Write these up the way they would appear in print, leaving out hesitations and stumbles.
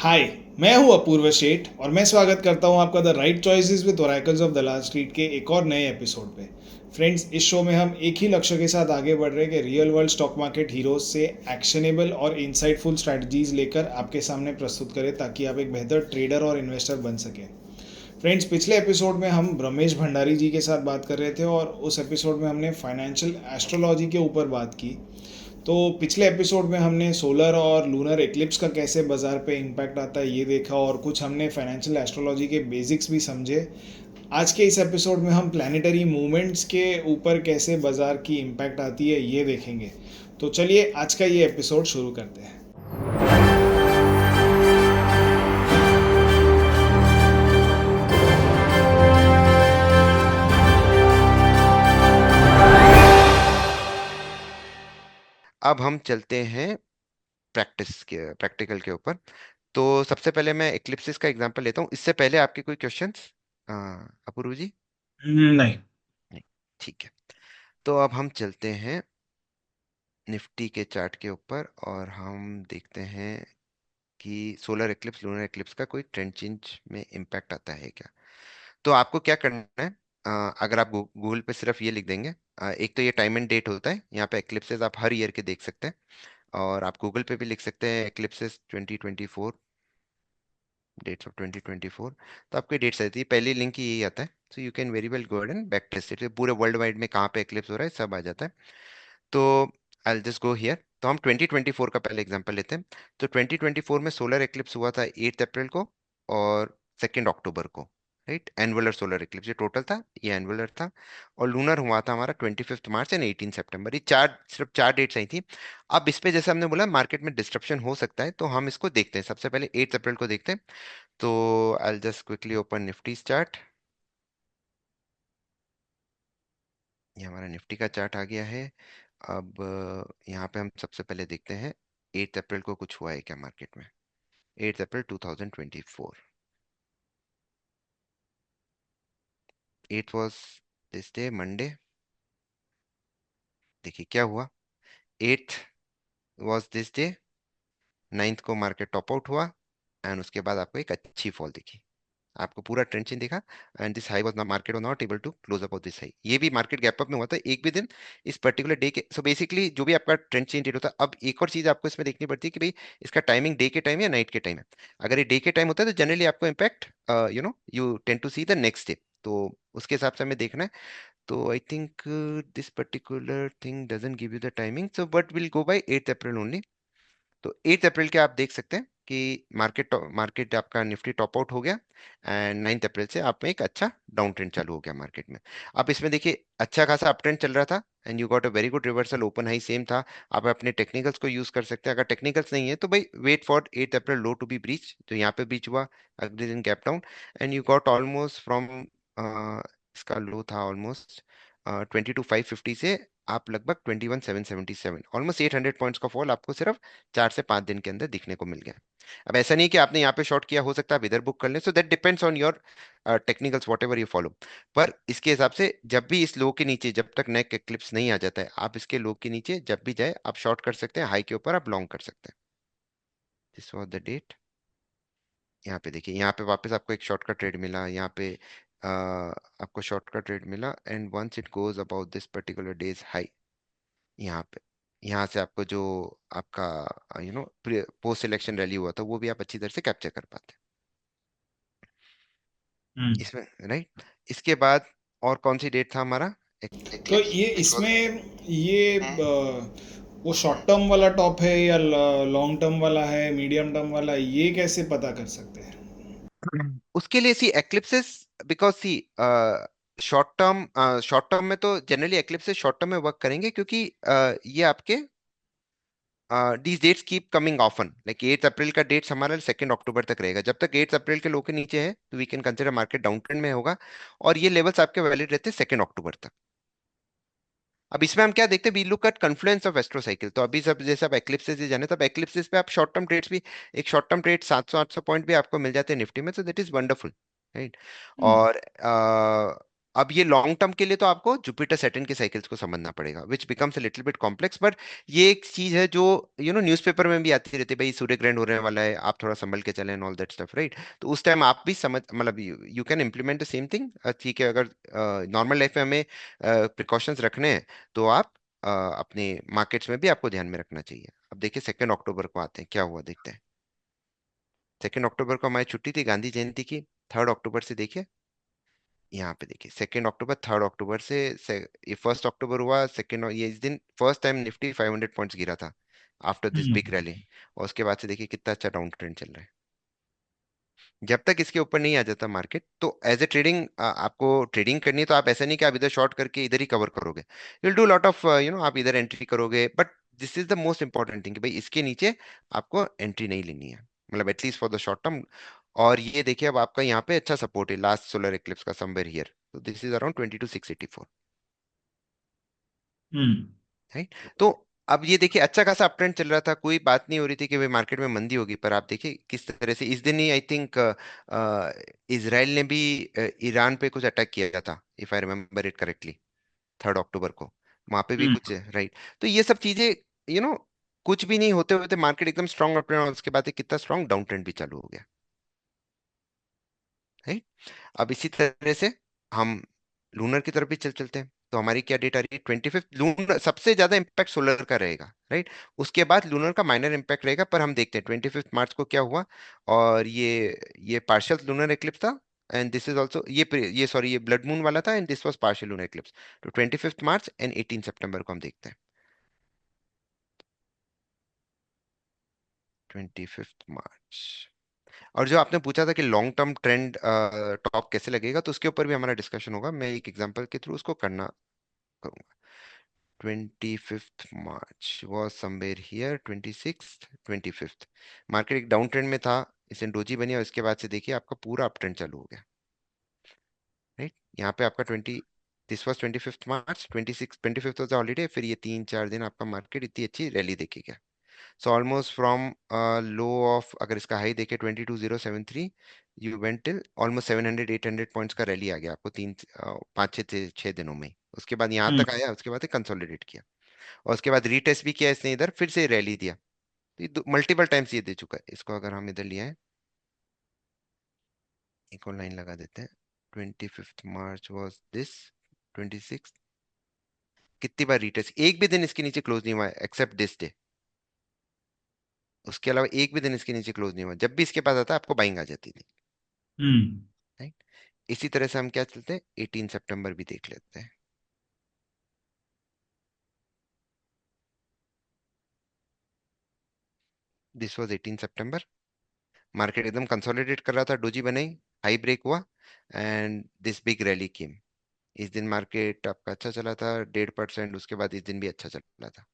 हाय। मैं हूं अपूर्व शेठ और मैं स्वागत करता हूं आपका the right choices with oracles of the last street के एक और नए एपिसोड पे। फ्रेंड्स, इस शो में हम एक ही लक्ष्य के साथ आगे बढ़ रहे हैं कि real world stock market heroes से एक्शनेबल और इंसाइटफुल स्ट्रैटेजीज लेकर आपके सामने प्रस्तुत करें ताकि आप एक बेहतर ट्रेडर और इन्वेस्टर बन सकें। फ्रेंड्स, पिछले एपिसोड में हम ब्रह्मेश भंडारी जी के साथ बात कर रहे थे और उस एपिसोड में हमने फाइनेंशियल एस्ट्रोलॉजी के ऊपर बात की। तो पिछले एपिसोड में हमने सोलर और लूनर एक्लिप्स का कैसे बाजार पे इम्पैक्ट आता है ये देखा और कुछ हमने फाइनेंशियल एस्ट्रोलॉजी के बेसिक्स भी समझे। आज के इस एपिसोड में हम प्लानिटरी मूवमेंट्स के ऊपर कैसे बाजार की इम्पैक्ट आती है ये देखेंगे। तो चलिए आज का ये एपिसोड शुरू करते हैं। अब हम चलते हैं प्रैक्टिकल के ऊपर। तो सबसे पहले मैं एक्लिप्सिस का एग्जांपल लेता हूँ। इससे पहले आपके कोई क्वेश्चंस अपूर्व जी? नहीं। नहीं। ठीक है। तो अब हम चलते हैं निफ्टी के चार्ट के ऊपर और हम देखते हैं कि सोलर एक्लिप्स लूनर एक्लिप्स का कोई ट्रेंड चेंज में इम्पैक्ट आता है क्या। तो आपको क्या करना है? अगर आप गूगल पे सिर्फ ये लिख देंगे, एक तो ये टाइम एंड डेट होता है, यहाँ पे एक्लिप्सेस आप हर ईयर के देख सकते हैं। और आप गूगल पे भी लिख सकते हैं एक्लिप्सेस 2024, डेट्स ऑफ 2024। तो आपकी डेट्स आती है, पहली लिंक ही यही आता है। So you can very well go and back test it, पूरे वर्ल्ड वाइड में कहाँ पे एक्लिप्स हो रहा है सब आ जाता है। तो आई जस्ट गो हियर। तो हम 2024 का पहले एग्जांपल लेते हैं। तो 2024 में सोलर एक्लिप्स हुआ था 8 अप्रैल को और 2 अक्टूबर को। राइट, एनुअलर सोलर एक्लिप्स ये टोटल था, ये एनुअलर था। और लूनर हुआ था हमारा 25 मार्च एंड 18 सितंबर। ये चार, सिर्फ चार डेट्स आई थी। अब इस पे जैसे हमने बोला मार्केट में डिस्ट्रप्शन हो सकता है, तो हम इसको देखते हैं। सबसे पहले 8 अप्रैल को देखते हैं। तो I just quickly open Nifty chart. ये हमारा निफ्टी का चार्ट आ गया है। अब यहाँ पे हम सबसे पहले देखते हैं 8 अप्रैल को कुछ हुआ है क्या मार्केट में। 8 April 2024, 8 was this day Monday. देखिए क्या हुआ। 8 वाज दिस डे, 9th को मार्केट टॉप आउट हुआ एंड उसके बाद आपको एक अच्छी फॉल दिखी। आपको पूरा ट्रेंड चेन दिखा and this high was not, market was not able to close about this high. ये भी मार्केट गैप अप में हुआ था एक भी दिन इस पर्टिकुलर डे के। सो बेसिकली जो भी आपका ट्रेंड चेन रेट होता है, अब एक और चीज आपको इसमें देखनी पड़ती है कि भाई इसका टाइमिंग डे के टाइम या नाइट के टाइम है। अगर ये डे के टाइम होता है तो जनरली आपको impact you tend to see the next day. तो उसके हिसाब से हमें देखना है। तो I think this particular thing doesn't give you the timing, so but will go by 8 April only. तो 8 अप्रैल के आप देख सकते हैं कि मार्केट आपका निफ्टी टॉप आउट हो गया एंड 9 अप्रैल से आप में एक अच्छा डाउन ट्रेंड चालू हो गया मार्केट में। आप इसमें देखिए अच्छा खासा अप ट्रेंड चल रहा था and you got a very good reversal, open high same था। आप अपने टेक्निकल्स को यूज कर सकते हैं। अगर टेक्निकल्स नहीं है तो भाई wait for 8 April low to be breach. तो यहाँ पे ब्रीच हुआ, अगले दिन gap down and you got almost from, इसका लो था ऑलमोस्ट 22,550 से आप लगभग 21,777, ऑलमोस्ट 800 पॉइंट्स का फॉल आपको सिर्फ 4 से 5 दिन के अंदर दिखने को मिल गया। अब ऐसा नहीं कि आपने यहाँ पे शॉर्ट किया, हो सकता है आप इधर बुक कर लें। So that depends on your technicals what ever you follow. पर इसके हिसाब से जब भी इस लो के नीचे, जब तक नेक एक्लिप्स नहीं आ जाता है, आप इसके लो के नीचे जब भी जाए आप शॉर्ट कर सकते हैं, हाई के ऊपर आप लॉन्ग कर सकते हैं। This was the date. यहाँ पे देखिए, यहाँ पे वापस आपको एक शॉर्ट का ट्रेड मिला, यहाँ पे आपको शॉर्ट का ट्रेड मिला and once it goes about this particular day's high, यहाँ पे, यहाँ से आपको जो आपका पोस्ट सिलेक्शन रैली हुआ था वो भी आप अच्छी तरह से कैप्चर कर पाते हैं हम्म। इसमें, राइट। इसके बाद और कौन सी डेट था हमारा तो एक्लिप्स ये विच वाज? इसमें ये वो शॉर्ट टर्म वाला टॉप है या लॉन्ग टर्म वाला है, मीडियम टर्म वाला है, ये कैसे पता कर सकते हैं? उसके लिए see eclipses, because see short term में तो जनरली एक्लिप्सेस शॉर्ट टर्म में वर्क करेंगे क्योंकि ये आपके these dates keep coming often, like 8 अप्रैल का डेट्स हमारा 2 अक्टूबर तक रहेगा। जब तक 8 अप्रैल के लो के नीचे है तो we can consider market down trend में होगा और ये लेवल्स आपके वैलिड रहते हैं 2 अक्टूबर तक। अब इसमें हम क्या देखते हैं, we look at confluence of astro cycle. तो अभी सब जैसे आप एक्लिप्सेस से जाने, तब एक्लिप्सेस पे आप शॉर्ट टर्म ट्रेड्स भी, एक शॉर्ट टर्म ट्रेड 700-800 पॉइंट भी आपको मिल जाते हैं निफ्टी में, तो दैट इज वंडरफुल, राइट। हम्म। और अब ये लॉन्ग टर्म के लिए तो आपको जुपिटर सैटर्न के साइकिल्स को समझना पड़ेगा, which becomes a little bit complex, but ये एक चीज है जो न्यूज़पेपर में भी आती रहती है, भाई सूर्य ग्रहण होने वाला है, आप थोड़ा संभल के चलें and all that stuff, right. तो उस टाइम आप भी समझ, मतलब you can implement the same thing, ठीक है। अगर नॉर्मल लाइफ में हमें प्रिकॉशंस रखने हैं, तो आप अपने मार्केट्स में भी आपको ध्यान में रखना चाहिए। अब देखिए 2 अक्टूबर को आते हैं, क्या हुआ देखते हैं। 2 अक्टूबर को हमारी छुट्टी थी गांधी जयंती की। 3 अक्टूबर से देखिए, यहाँ पे देखिए 2 अक्टूबर, 3 अक्टूबर से ये 1 अक्टूबर हुआ, सेकेंड, ये इस दिन फर्स्ट टाइम निफ्टी 500 पॉइंट्स गिरा था after this big hmm. Rally. और उसके बाद से देखिए कितना अच्छा डाउन ट्रेंड चल रहा है। जब तक इसके ऊपर नहीं आ जाता मार्केट, तो एज ए ट्रेडिंग, आपको ट्रेडिंग करनी है, तो आप ऐसा नहीं कि आप इधर शॉर्ट करके इधर ही कवर करोगे। यूल डू लॉट ऑफ आप इधर एंट्री करोगे, but this is the most important thing कि भाई इसके नीचे आपको एंट्री नहीं लेनी है, मतलब at least for the short term. और ये देखिए अब आपका यहाँ पे अच्छा सपोर्ट है लास्ट सोलर एक्लिप्स का, समवेयर हियर, तो this is around 22,684, hmm. Right. तो अब ये देखिए अच्छा खासा अप ट्रेंड चल रहा था, कोई बात नहीं हो रही थी कि भाई मार्केट में मंदी होगी, पर आप देखिए किस तरह से इस दिन ही आई थिंक इसराइल ने भी ईरान पे कुछ अटैक किया था, if I remember it correctly, 3 अक्टूबर को। वहां पे भी हम्म। कुछ है, राइट। तो ये सब चीजें, यू नो कुछ भी नहीं होते होते मार्केट एकदम स्ट्रॉन्ग अप ट्रेंड, और उसके बाद एक कितना स्ट्रॉन्ग डाउन ट्रेंड भी चालू हो गया, राइट। अब इसी तरह से हम लूनर की तरफ भी चल चलते हैं। तो हमारी क्या डेट आ रही है, 25th लूनर, सबसे ज्यादा इंपैक्ट सोलर का रहेगा, राइट। उसके बाद लूनर का माइनर इंपैक्ट रहेगा, पर हम देखते हैं 25th मार्च को क्या हुआ। और ये पार्शियल लूनर एक्लिप्स था, एंड दिस इज ऑल्सो ये सॉरी ये ब्लड मून वाला था, and this was partial lunar eclipse. तो 25th मार्च एंड 18 सितंबर को हम देखते हैं। 25th मार्च। और जो आपने पूछा था कि लॉन्ग टर्म ट्रेंड टॉप कैसे लगेगा, तो उसके ऊपर भी हमारा डिस्कशन होगा, मैं एक एग्जांपल के थ्रू उसको करना करूंगा। 25th March was somewhere here, 26th 25th, market एक डाउन ट्रेंड में था, इसे डोजी बनी, और इसके बाद से देखिए आपका पूरा अप ट्रेंड चालू हो गया, राइट। यहाँ पे आपका 25th March, 25th was holiday, फिर ये 3 4 दिन आपका मार्केट इतनी अच्छी रैली देखी गया। So almost from low of, अगर इसका हाई देखे 22,073, you went till almost 700 800 points का रैली आ गया आपको 5 6 6 दिनों में। उसके बाद यहाँ हम्म। तक आया, उसके बाद कंसोलिडेट किया, और उसके बाद रीटेस्ट भी किया इसने, इधर फिर से रैली दिया। तो मल्टीपल टाइम्स ये दे चुका है, इसको अगर हम इधर लिया है, एक और लाइन लगा देते हैं। 25th मार्च वॉज दिस, 26, कितनी बार रीटेस्ट, एक भी दिन इसके नीचे क्लोज नहीं हुआ है एक्सेप्ट दिस डे। उसके अलावा एक भी दिन इसके नीचे क्लोज नहीं हुआ, जब भी इसके पास आता आपको बाइंग आ जाती थी, हम्म। राइट। इसी तरह से हम क्या चलते हैं, 18 सितंबर भी देख लेते हैं। दिस वॉज 18 सितंबर, मार्केट एकदम कंसोलिडेट कर रहा था, डोजी बनाई, हाई ब्रेक हुआ, एंड दिस बिग रैली केम। इस दिन मार्केट आपका अच्छा चला था 1.5%, उसके बाद इस दिन भी अच्छा चला था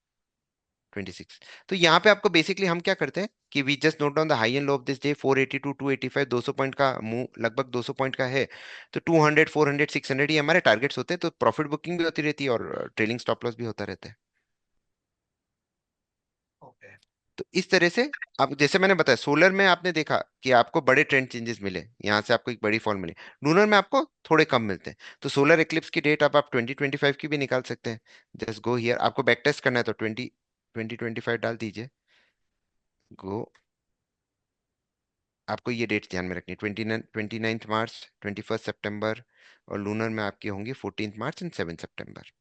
26। तो यहाँ पे आपको बेसिकली हम क्या करते हैं कि we just note down the high and low of this day, 480 to 285, 200 point का मूव, लगभग 200 पॉइंट का है। तो 200 400 600 ये हमारे टारगेट्स होते हैं, तो प्रॉफिट बुकिंग भी होती रहती है और ट्रेलिंग स्टॉप लॉस भी होता रहता है। ओके। तो इस तरह से, अब जैसे मैंने बताया सोलर में आपने देखा कि आपको बड़े ट्रेंड चेंजेस मिले, यहाँ से आपको एक बड़ी फॉल मिली। लूनर में आपको थोड़े कम मिलते हैं। तो सोलर एक्लिप्स की डेट आप 2025 की भी निकाल सकते हैं। जस्ट गो हियर, आपको बैक टेस्ट करना है तो 2025 डाल दीजिए, गो। आपको ये डेट्स ध्यान में रखनी है, 29th मार्च, 21st सितंबर, और लूनर में आपकी होंगी 14th March and 7 September.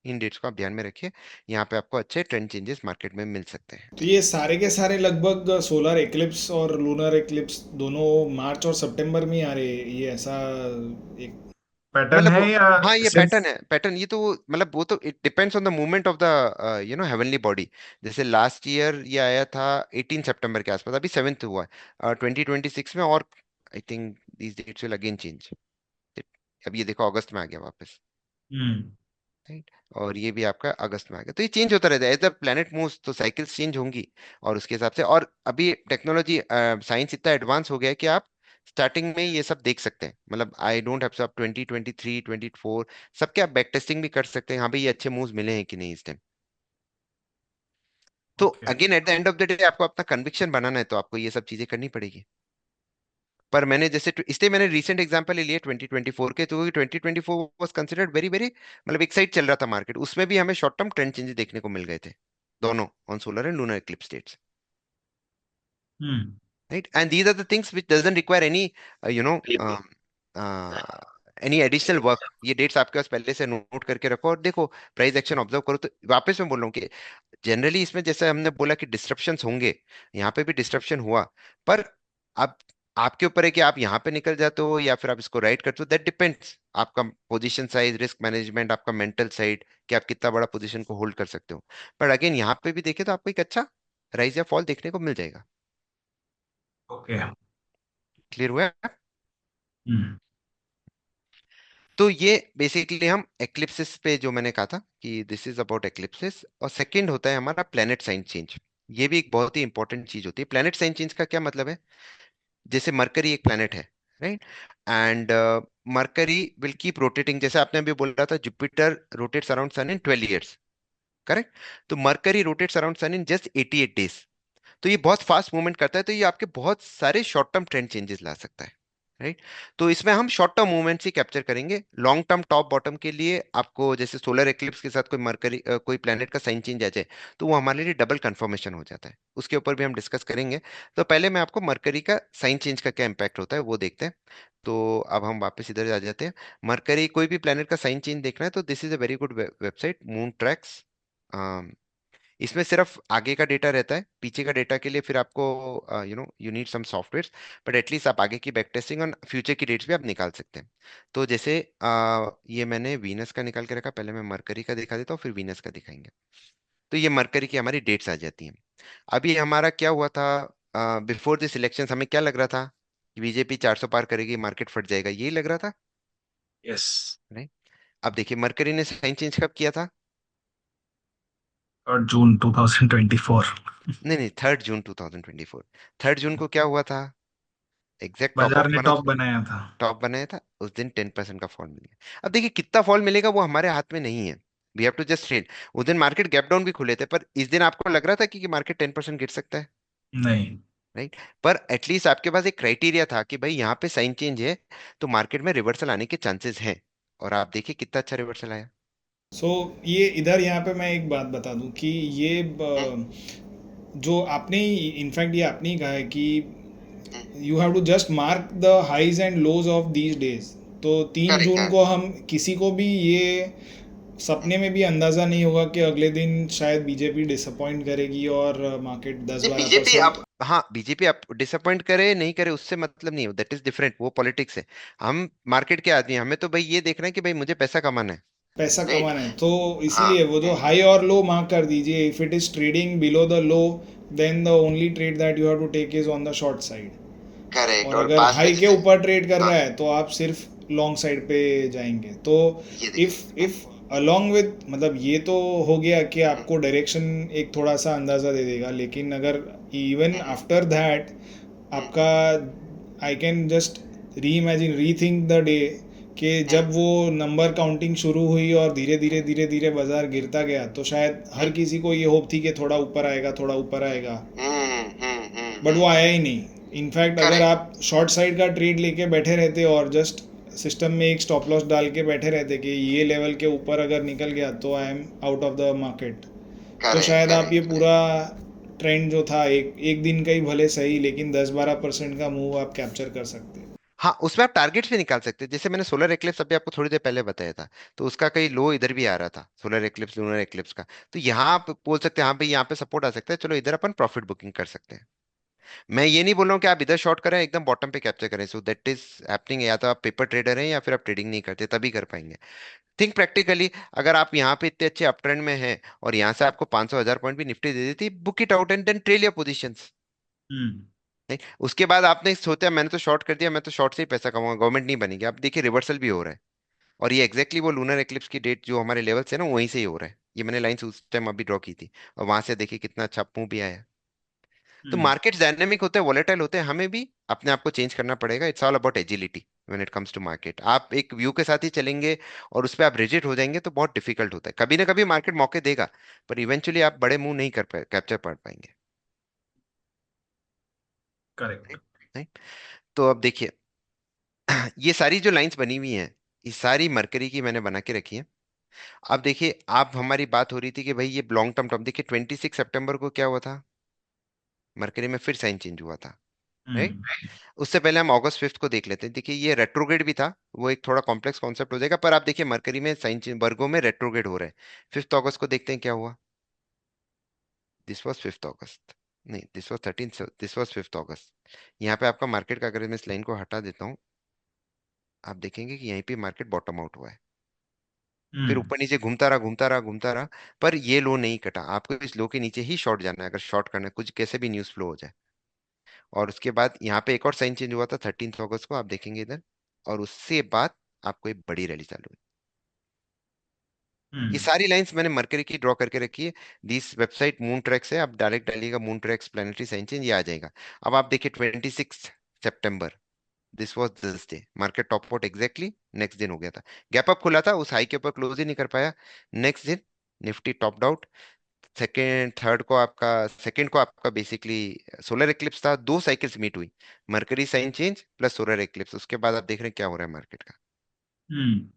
In dates को आप ध्यान में रखिए, यहाँ पे आपको अच्छे ट्रेंड चेंजेस मार्केट में मिल सकते हैं। तो ये सारे के सारे लगभग सोलर एक्लिप्स और लूनर एक्लिप्स दोनों मार्च और सितंबर में ही आ रहे हैं, ये ऐसा एक पैटर्न मतलब है या हाँ ये सिर्फ? पैटर्न है, पैटर्न ये तो मतलब वो तो it depends on the movement of the heavenly body. जैसे लास्ट ईयर ये आया था 18 सितंबर के आसपास, अभी 7th हुआ है 2026 में, और I think these dates will again change. अब ये देखो अगस्त में आ गया वापस, हम्म। राइट। और ये भी आपका अगस्त में आ गया, तो ये चेंज होता रहता है एज द प्लेनेट मूव्स, तो साइकिल्स चेंज होंगी। और उसके हिसाब से, और अभी टेक्नोलॉजी साइंस इतना एडवांस हो गया है कि आप स्टार्टिंग में ये सब देख सकते हैं, मतलब आई डोंट हैव, आप 2023 24 सबके आप बैक टेस्टिंग भी कर सकते हैं, हाँ भाई ये अच्छे मूव्स मिले हैं कि नहीं इस टाइम। तो okay. Again at the end of the day आपको अपना कन्विक्शन बनाना है, तो आपको ये सब चीजें करनी पड़ेगी। पर मैंने जैसे इसलिए मैंने रिसेंट एग्जांपल ले लिया 2024 के, तो 2024 वाज कंसिडर्ड वेरी वेरी, मतलब एक साइड चल रहा था मार्केट, उसमें भी हमें शॉर्ट टर्म ट्रेंड चेंजेस देखने को मिल गए थे, दोनों on solar and lunar eclipse dates, hmm. right? And these are the things which doesn't require any um, uh, any additional work. ये डेट्स आपके पास पहले से नोट करके रखो और देखो, प्राइस एक्शन ऑब्जर्व करो। तो वापस मैं बोल रहा हूँ कि जनरली इसमें जैसे हमने बोला कि डिस्ट्रप्शंस होंगे, यहाँ पे भी डिस्ट्रप्शन हुआ, पर अब आपके ऊपर है कि आप यहाँ पे निकल जाते हो या फिर आप इसको राइट करते हो, दैट डिपेंड्स, आपका पोजीशन साइज, रिस्क मैनेजमेंट, आपका मेंटल साइड, कि आप कितना बड़ा पोजीशन को होल्ड कर सकते हो। पर अगेन यहाँ पे भी देखे तो आपको एक अच्छा राइज या फॉल देखने को मिल जाएगा। ओके। क्लियर हुआ? हम्म। तो ये बेसिकली हम एक्लिप्सिस पे जो मैंने कहा था कि दिस इज अबाउट एक्लिप्सिस। और सेकंड होता है हमारा प्लेनेट साइन चेंज। ये भी एक बहुत ही इंपॉर्टेंट चीज होती है। प्लेनेट साइन चेंज का क्या मतलब है? जैसे मरकरी एक प्लेनेट है, right, and Mercury will keep rotating, जैसे आपने अभी बोला था Jupiter rotates around sun in 12 years, correct? तो Mercury rotates around sun in just 88 days. तो ये बहुत फास्ट मूवमेंट करता है, तो ये आपके बहुत सारे शॉर्ट टर्म ट्रेंड चेंजेस ला सकता है, राइट? तो इसमें हम शॉर्ट टर्म मूवमेंट्स ही कैप्चर करेंगे। लॉन्ग टर्म टॉप बॉटम के लिए आपको जैसे सोलर एक्लिप्स के साथ कोई मरकरी कोई प्लेनेट का साइन चेंज आ जाए, तो वो हमारे लिए डबल कंफर्मेशन हो जाता है, उसके ऊपर भी हम डिस्कस करेंगे। तो पहले मैं आपको मरकरी का साइन चेंज का क्या इंपैक्ट होता है वो देखते हैं। तो अब हम वापस इधर आ जाते हैं। मरकरी कोई भी प्लेनेट का साइन चेंज देखना है तो this is a very good website, moon tracks. इसमें सिर्फ आगे का डेटा रहता है, पीछे का डेटा के लिए फिर आपको you need some software, but at least आप आगे की बैक टेस्टिंग और फ्यूचर की डेट्स भी आप निकाल सकते हैं। तो जैसे ये मैंने वीनस का निकाल के रखा, पहले मैं मरकरी का दिखा देता हूँ फिर वीनस का दिखाएंगे। तो ये मरकरी की हमारी डेट्स आ जाती हैं। अभी हमारा क्या हुआ था, बिफोर दिस इलेक्शन हमें क्या लग रहा था कि बीजेपी 400 पार करेगी, मार्केट फट जाएगा, यही लग रहा था, यस। राइट? अब देखिए मरकरी ने साइन चेंज कब किया था? 3 जून 2024। नहीं नहीं, 3 जून 2024। 3 जून को क्या हुआ था? एग्जैक्ट टॉप बाजार ऑफ ने बना, टॉप बनाया था। टॉप बनाया था, उस दिन 10% का फॉल मिल गया। अब देखिए कितना फॉल मिलेगा वो हमारे हाथ में नहीं है, we have to just trade. उस दिन मार्केट गैप डाउन भी खुले थे, पर इस दिन आपको लग रहा था कि मार्केट 10% गिर सकता है, नहीं। राइट? पर एटलीस्ट आपके पास एक क्राइटेरिया था कि भाई यहाँ पे साइन चेंज है, तो मार्केट में रिवर्सल आने के चांसेस हैं। और आप देखिए कितना अच्छा रिवर्सल आया। सो ये इधर यहाँ पे मैं एक बात बता दूं कि ये हम्म, जो आपने इनफैक्ट ये आपने ही कहा है कि hmm, you have to just mark the highs and lows of these days. तो 3 जून करेक्ट। को हम किसी को भी ये सपने में भी अंदाज़ा नहीं होगा कि अगले दिन शायद बीजेपी डिसअपॉइंट करेगी और मार्केट दस नहीं बारह बीजेपी परसेंट आप, हाँ बीजेपी आप डिसअपॉइंट करे नहीं करे उससे मतलब नहीं है, दैट इज डिफरेंट, वो पॉलिटिक्स है। हम मार्केट के आदमी हैं, हमें तो भाई ये देखना है कि भाई मुझे पैसा कमाना है, पैसा राइट? कमाना है। तो हाँ। इसीलिए वो जो हाई और लो मार्क कर दीजिए, if it is trading below the low, then the only trade that you have to take is on the short side. Correct. और और अगर पास्ट में हाई के जैसे, ऊपर ट्रेड कर हाँ रहा है तो आप सिर्फ लॉन्ग साइड पे जाएंगे। तो ये देखिए, इफ अलोंग विद, मतलब ये तो हो गया कि हम्म, आपको डायरेक्शन एक थोड़ा सा अंदाज़ा दे देगा, लेकिन अगर इवन हम्म, आफ्टर दैट हम्म, आपका, आई कैन जस्ट री इमेजिन री थिंक द डे कि हम्म, जब वो नंबर काउंटिंग शुरू हुई और धीरे धीरे धीरे धीरे बाजार गिरता गया, तो शायद हर हम्म, किसी को ये होप थी कि थोड़ा ऊपर आएगा, थोड़ा ऊपर आएगा। बट वो हम्म, आया ही नहीं। इनफैक्ट अगर करेक्ट। आप शॉर्ट साइड का ट्रेड लेके बैठे रहते और जस्ट सिस्टम में एक स्टॉप लॉस डाल के बैठे रहते कि ये लेवल के ऊपर अगर निकल गया तो I am out of the market, तो करेक्ट। शायद आप ये करेक्ट। पूरा ट्रेंड जो था एक एक दिन का ही भले सही, लेकिन 10-12% का मूव आप कैप्चर कर सकते हैं। हाँ उसमें आप टारगेट्स भी निकाल सकते हैं, जैसे मैंने सोलर एक्लिप्स अभी आपको थोड़ी देर पहले बताया था, तो उसका कई लो इधर भी आ रहा था, सोलर एक्लिप्स लूनर एक्लिप्स का। तो यहाँ आप बोल सकते हैं हाँ भाई यहाँ पे सपोर्ट आ सकता है, चलो इधर अपन प्रॉफिट बुकिंग कर सकते हैं। मैं ये नहीं बोल रहा हूँ कि आप इधर शॉर्ट करें एकदम बॉटम पे कैप्चर करें, सो दैट इज हैपनिंग, या तो आप पेपर ट्रेडर हैं या फिर आप ट्रेडिंग नहीं करते तभी कर पाएंगे। थिंक प्रैक्टिकली, अगर आप यहाँ पे इतने अच्छे अप ट्रेंड में हैं और यहाँ से आपको 500 1000 पॉइंट भी निफ्टी दे देती, book it out and then trail your positions. Hmm. नहीं, उसके बाद आपने सोचा मैंने तो शॉर्ट कर दिया, मैं तो शॉर्ट से ही पैसा कमाऊंगा, गवर्नमेंट नहीं बनेगी, आप देखिए रिवर्सल भी हो रहा है। और ये एग्जैक्टली वो लूनर एक्लिप्स की डेट जो हमारे लेवल्स है ना वहीं से ही हो रहा है, ये मैंने लाइंस उस टाइम अभी ड्रॉ की थी, और वहां से देखिए कितना अच्छा मूव भी आया। तो हम्म। मार्केट्स डायनेमिक होते हैं, वॉलेटाइल होते हैं, हमें भी अपने आप को चेंज करना पड़ेगा। It's all about agility when it comes to market. आप एक व्यू के साथ ही चलेंगे और उस पर आप रिजिड हो जाएंगे तो बहुत डिफिकल्ट होता है। कभी ना कभी मार्केट मौके देगा, पर इवेंचुअली आप बड़े मूव नहीं कर पाए कैप्चर कर पाएंगे। करेक्ट। राइट। तो अब देखिए ये सारी जो लाइंस बनी हुई हैं, ये सारी मरकरी की मैंने बना के रखी है। अब देखिए, आप हमारी बात हो रही थी कि भाई ये लॉन्ग टर्म टर्म, देखिए 26 सितंबर को क्या हुआ था, मरकरी में फिर साइन चेंज हुआ था। राइट। हम्म उससे पहले हम अगस्त 5 को देख लेते हैं। देखिए ये रेट्रोग्रेड भी था, वो एक थोड़ा कॉम्प्लेक्स कॉन्सेप्ट हो जाएगा, पर आप देखिए मरकरी में साइन चेंज वर्गों में रेट्रोग्रेड हो रहे हैं। 5 अगस्त को देखते हैं क्या हुआ। दिस वॉज 5 अगस्त, नहीं दिस वॉज 13, दिस वॉज 5 अगस्त। यहाँ पे आपका मार्केट का, अगर मैं इस लाइन को हटा देता हूँ, आप देखेंगे कि यहीं पे मार्केट बॉटम आउट हुआ है। फिर हम्म ऊपर नीचे घूमता रहा घूमता रहा घूमता रहा, पर ये लो नहीं कटा। आपको इस लो के नीचे ही शॉर्ट जाना है, अगर शॉर्ट करना है, कुछ कैसे भी न्यूज फ्लो हो जाए। और उसके बाद यहाँ पे एक और साइन चेंज हुआ था 13 अगस्त को, आप देखेंगे इधर। और उससे बाद आपको एक बड़ी रैली चालू हुई। ये हम्म सारी लाइंस मैंने मरकरी की ड्रॉ करके रखी है। दिस वेबसाइट मून ट्रैक्स है, आप डायरेक्ट डालिएगा moon tracks planetary sign change, ये आ जाएगा। अब आप देखिए 26 सितंबर, this was this day, market top out exactly next दिन हो गया था। गैप अप खुला था, उस हाई के ऊपर क्लोज ही नहीं कर पाया। नेक्स्ट दिन निफ्टी टॉप आउट। सेकेंड को आपका बेसिकली सोलर एक्लिप्स था, दो साइकिल्स मीट हुई, Mercury sign change plus solar eclipse. उसके बाद आप देख रहे हैं क्या हो रहा है मार्केट का। हम्म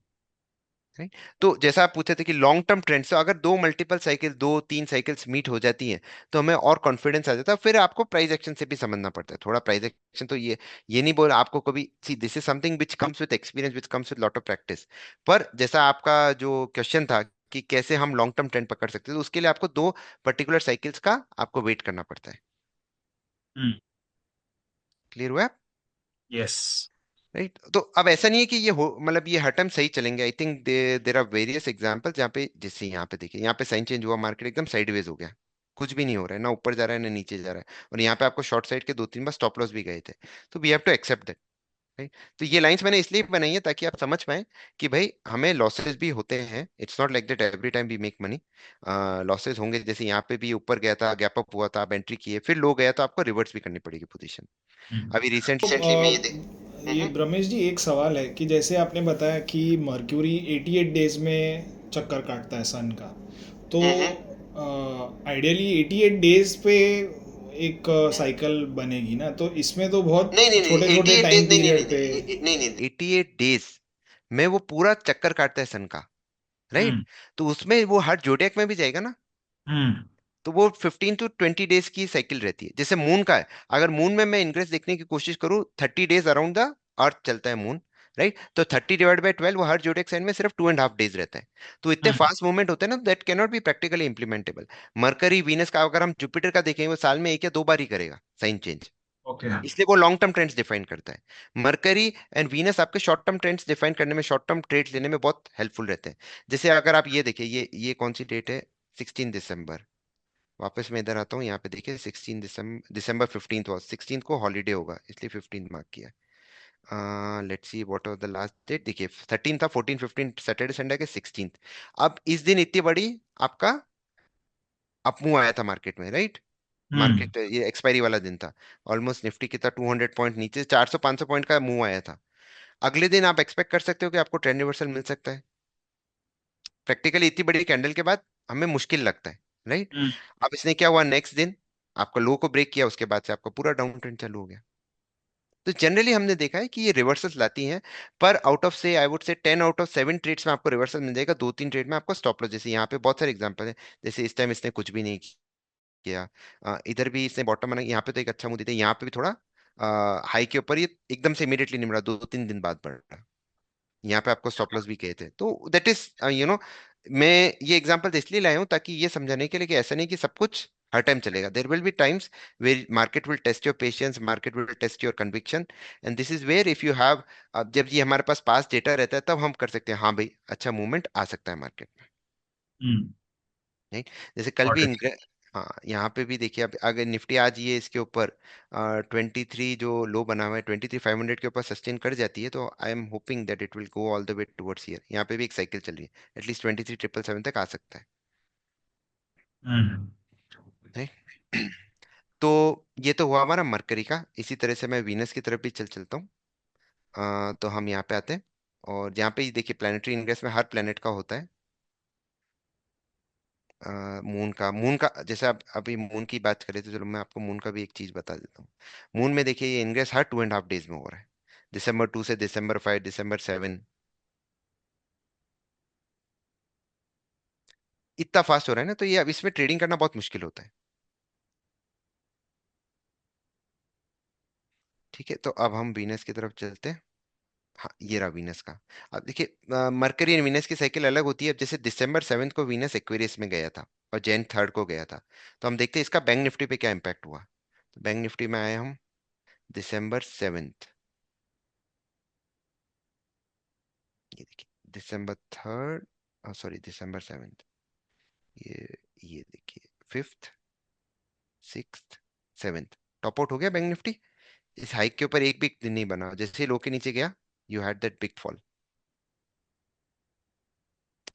Right? तो जैसा आप पूछे थे कि लॉन्ग टर्म ट्रेंड से अगर दो मल्टीपल साइकिल, दो तीन साइकिल्स मीट हो जाती हैं, तो हमें और कॉन्फिडेंस आ जाता है। फिर आपको प्राइस एक्शन से भी समझना पड़ता है थोड़ा। प्राइस एक्शन तो ये नहीं बोल आपको कभी, see this is something which comes with experience, which comes with lot of practice. पर जैसा आपका जो क्वेश्चन था कि कैसे हम लॉन्ग टर्म ट्रेंड पकड़ सकते हैं, तो उसके लिए आपको दो पर्टिकुलर साइकिल्स का आपको वेट करना पड़ता है। हम्म क्लियर हुआ? Yes right. तो अब ऐसा नहीं है कि ये हो, मतलब ये हर टाइम सही चलेंगे। I think there are various example जहाँ पे, जैसे यहाँ पे देखिए, यहाँ पे साइन चेंज हुआ, मार्केट एकदम साइडवेज हो गया, कुछ भी नहीं हो रहा है, ना ऊपर जा रहा है ना नीचे जा रहा है। और यहाँ पे आपको शॉर्ट साइड के दो तीन बार स्टॉप लॉस भी गए थे। तो we have to accept that. Right. तो ये लाइंस मैंने इसलिए बनाई है ताकि आप समझ पाए कि भाई हमें लॉसेस भी होते हैं। It's not like that every time we make money. Losses होंगे, जैसे यहाँ पे भी ऊपर गया था, गैप अप हुआ था, आप एंट्री किए, फिर लो गया तो आपको रिवर्स भी करनी पड़ेगी पोजीशन। हम्म अभी तो रिसेंटली में ये ये ब्रह्मेश जी एक सवाल है कि जैसे आपने बताया कि मर्क्यूरी 88 डेज में चक्कर काटता है सन का, तो हम्म आइडियली 88 डेज पे एक साइकिल बनेगी ना, तो इसमें तो बहुत नहीं नहीं नहीं, छोटे छोटे 88 टाइम डेज नहीं नहीं पीरियड पे। नहीं नहीं नहीं, 88 डेज में वो पूरा चक्कर काटता है सन का। राइट। हम्म तो उसमें वो हर जोडियक में भी जाएगा ना। हम्म तो वो 15 to 20 डेज की साइकिल रहती है, जैसे मून का है। अगर मून में मैं इंग्रेस देखने की कोशिश करूँ, 30 डेज अराउंड द अर्थ चलता है मून। राइट। तो 30 डिवाइड बाई 12, वो हर जोडियक साइन में सिर्फ 2.5 डेज रहता है। तो इतने हम्म फास्ट मूवमेंट होते हैं ना, that can not be practically implementable. Mercury Venus का, अगर हम जुपिटर का देखें, वो साल में एक या दो बार ही करेगा साइन चेंज। ओके इसलिए वो लॉन्ग टर्म ट्रेंड्स डिफाइन करता है। मरकरी एंड वीनस आपके शॉर्ट टर्म ट्रेंड्स डिफाइन करने में, शॉर्ट टर्म ट्रेड्स लेने में बहुत हेल्पफुल रहते हैं। जैसे अगर आप ये देखिए, ये कौन सी डेट है, 16 दिसंबर। वापस मैं इधर आता हूँ, यहाँ पे देखिए 16 दिसंबर, दिसंबर 15 was 16 को हॉलीडे होगा, इसलिए 15 मार्क किया। Let's see what was the last date. देखिए 13 था, 14 15 सैटरडे संडे के 16। अब इस दिन इतनी बड़ी आपका अपमूव आया था मार्केट में। राइट। हम्म मार्केट ये एक्सपायरी वाला दिन था। ऑलमोस्ट निफ्टी कितना, 200 पॉइंट नीचे, 400 500 पॉइंट का मूव आया था। अगले दिन आप एक्सपेक्ट कर सकते हो कि आपको ट्रेंड रिवर्सल मिल सकता है। प्रैक्टिकली इतनी बड़ी कैंडल के बाद हमें मुश्किल लगता है। राइट। हम्म अब इसने क्या हुआ, नेक्स्ट दिन आपका लो को ब्रेक किया, उसके बाद से आपका पूरा डाउन ट्रेंड चालू हो गया। तो जनरली हमने देखा है कि ये रिवर्सल्स लाती हैं। पर आउट ऑफ से I would say 10 out of 7 trades में आपको रिवर्सल मिल जाएगा, दो तीन ट्रेड में आपको स्टॉप लॉस। जैसे यहाँ पे बहुत सारे एग्जांपल है, जैसे इस टाइम इसने कुछ भी नहीं किया। इधर भी इसने बॉटम बना, यहाँ पे तो एक अच्छा मूव दिया, यहाँ पे भी थोड़ा हाई के ऊपर ये एकदम से इमीडिएटली नहीं बढ़ा, दो तीन दिन बाद बढ़ा। यहाँ पे आपको स्टॉप लॉस भी कहे थे, तो दैट इज मैं ये एग्जांपल इसलिए लाया हूँ ताकि ये समझाने के लिए कि ऐसा नहीं कि सब कुछ हर टाइम चलेगा। There will be times where market will test your patience, market will test your conviction. And this is where if you have, जब ये हमारे पास पास डेटा रहता है, तब हम कर सकते हैं हाँ भाई अच्छा मूवमेंट आ सकता है मार्केट में। हम्म राइट। जैसे कल गॉट भी इट हाँ यहाँ पे भी देखिए, अब अगर निफ्टी आज ये इसके ऊपर 23 जो लो बना हुआ है, 23 500 के ऊपर सस्टेन कर जाती है, तो I am hoping that it will go all the way towards here. यहाँ पे भी एक साइकिल चल रही है, एटलीस्ट 23 777 तक आ सकता है। हम्म राइट। तो ये तो हुआ हमारा मरकरी का। इसी तरह से मैं वीनस की तरफ भी चलता हूँ। तो हम यहाँ पे आते हैं, और यहाँ पे देखिए प्लानिटरी इंडेक्स में हर प्लेनेट का होता है। मून का जैसे आप अभी मून की बात करें तो चलो मैं आपको मून का भी एक चीज बता देता हूँ। मून में देखिए ये इंग्रेस हर 2.5 डेज में हो रहा है, December 2 से December 5, December 7, इतना फास्ट हो रहा है ना, तो ये अब इसमें ट्रेडिंग करना बहुत मुश्किल होता है। ठीक है, तो अब हम वीनस की तरफ चलते हैं। हाँ, ये रहा वीनस का। अब देखिए मरकरी एंड वीनस की साइकिल अलग होती है। अब जैसे December 7 को वीनस एक्वेरियस में गया था और Jan 3 को गया था, तो हम देखते हैं इसका बैंक निफ्टी पे क्या इम्पैक्ट हुआ। तो बैंक निफ्टी में आए हम December 7, ये देखिए December 3, सॉरी December 7, ये देखिए 5th 6th 7th, top out हो गया बैंक निफ्टी। इस हाइक के ऊपर एक भी दिन नहीं बना, जैसे ही लो के नीचे गया you had that big fall.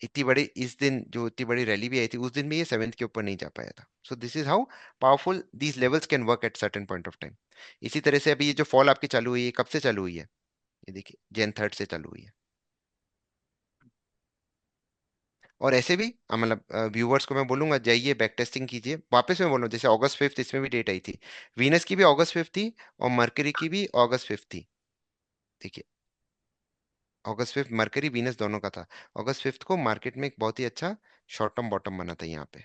इतनी बड़ी इस दिन जो इतनी बड़ी रैली भी आई थी उस दिन भी ये 7th के ऊपर नहीं जा पाया था। So this is how powerful these levels can work at certain point of time. इसी तरह से अभी ये जो फॉल आपकी चालू हुई है, कब से चालू हुई है? ये देखिए Jan 3 से चालू हुई है। और ऐसे भी मतलब व्यूवर्स को मैं बोलूंगा जाइए बैक टेस्टिंग कीजिए वापस। मैं बोल रहा हूँ जैसे August 5 इसमें भी डेट आई थी, वीनस की भी August 5 थी और मरकरी की भी August 5 थी। देखिए August 5 मरकरी वीनस दोनों का था। August 5 को मार्केट में एक बहुत ही अच्छा शॉर्ट टर्म बॉटम बना था यहाँ पे।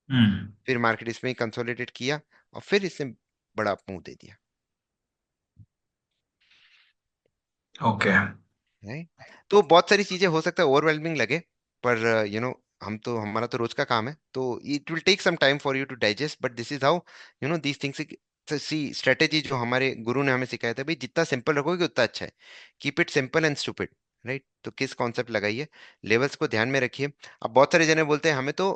हम्म। फिर मार्केट इसमें ही कंसोलिडेट किया और फिर इसने बड़ा मुंह दे दिया। ओके। राइट। तो बहुत सारी चीजें हो सकता है ओवरवेलमिंग लगे, पर हम तो हमारा तो रोज का काम है, तो it will take some time for you to digest, but this is how these things. See strategy जो हमारे गुरु ने हमें सिखाया था, भाई जितना सिंपल रखोगे उतना अच्छा है। Keep it simple and stupid. Right, तो किस कॉन्सेप्ट लगाइए, लेवल्स को ध्यान में रखिए। अब बहुत सारे जने बोलते हैं हमें तो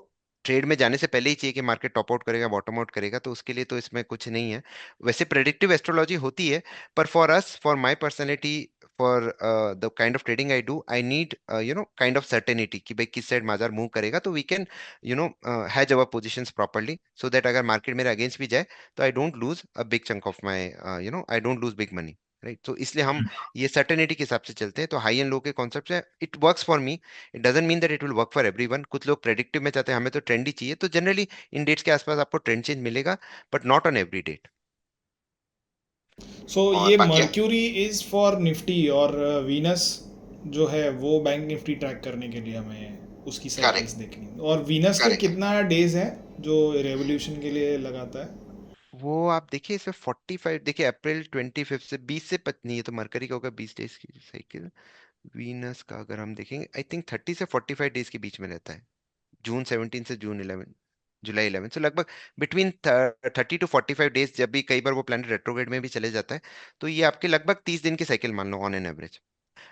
ट्रेड में जाने से पहले ही चाहिए कि मार्केट टॉप आउट करेगा बॉटम आउट करेगा, तो उसके लिए तो इसमें कुछ नहीं है। वैसे प्रेडिक्टिव एस्ट्रोलॉजी होती है, पर for us, for my personality, for the kind of trading I do, I need kind of certainty कि भाई किस साइड बाजार मूव करेगा, तो we can hedge our positions properly, so that अगर मार्केट मेरे अगेंस्ट भी जाए तो I don't lose a big chunk of my I don't lose big money. Right, तो इसलिए हम ये सर्टेनिटी के हिसाब से चलते हैं। तो हाई एंड लो के कॉन्सेप्ट है, it works for me, it doesn't mean that it will work for everyone. कुछ लोग प्रेडिक्टिव में चाहते हैं, हमें तो ट्रेंड ही चाहिए, तो जनरली इन डेट्स के आसपास आपको ट्रेंड चेंज मिलेगा, but not on every date. So और ये बाकी मर्क्यूरी इज फॉर निफ्टी और वीनस जो है वो बैंक निफ्टी ट्रैक करने के लिए हमें उसकी साइकिल्स करेक्ट, देखनी। और वीनस के करेक्ट। कितना डेज है जो रेवोल्यूशन के लिए लगाता है? वो आप देखिए इसमें 45, देखिए April 25 से 20 से नहीं, ये तो मरकरी का होगा 20 डेज की साइकिल। वीनस का अगर हम देखेंगे आई थिंक 30 से 45 डेज के बीच में रहता है। June 17 से June 11, July 11, तो लगभग बिटवीन 30 to 45 डेज। जब भी कई बार वो प्लैनेट रेट्रोग्रेड में भी चले जाता है, तो ये आपके लगभग 30 दिन की साइकिल मान लो on an average.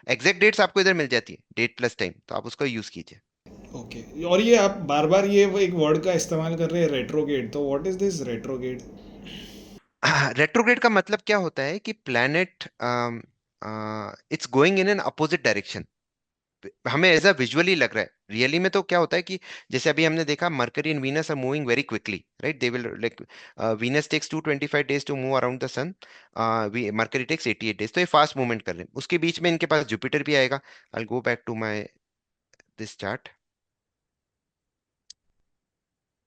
Exact dates आपको इधर मिल जाती है, डेट प्लस टाइम, तो आप उसका यूज कीजिए। ओके, और ये आप बार बार ये वो एक वर्ड का इस्तेमाल कर रहे हैं रेट्रोगेट, तो what is this retrograde? Retrograde का मतलब क्या होता है कि planet it's going in an opposite direction. हमें एज अ विजुअली लग रहा है, रियली में तो क्या होता है कि जैसे अभी हमने देखा Mercury and Venus are moving very quickly. Right, they will like Venus takes 225 days to move around the sun, Mercury takes 88 days, तो ये फास्ट मूवमेंट कर रहे हैं। उसके बीच में इनके पास जुपिटर भी आएगा। I go back to my this chart.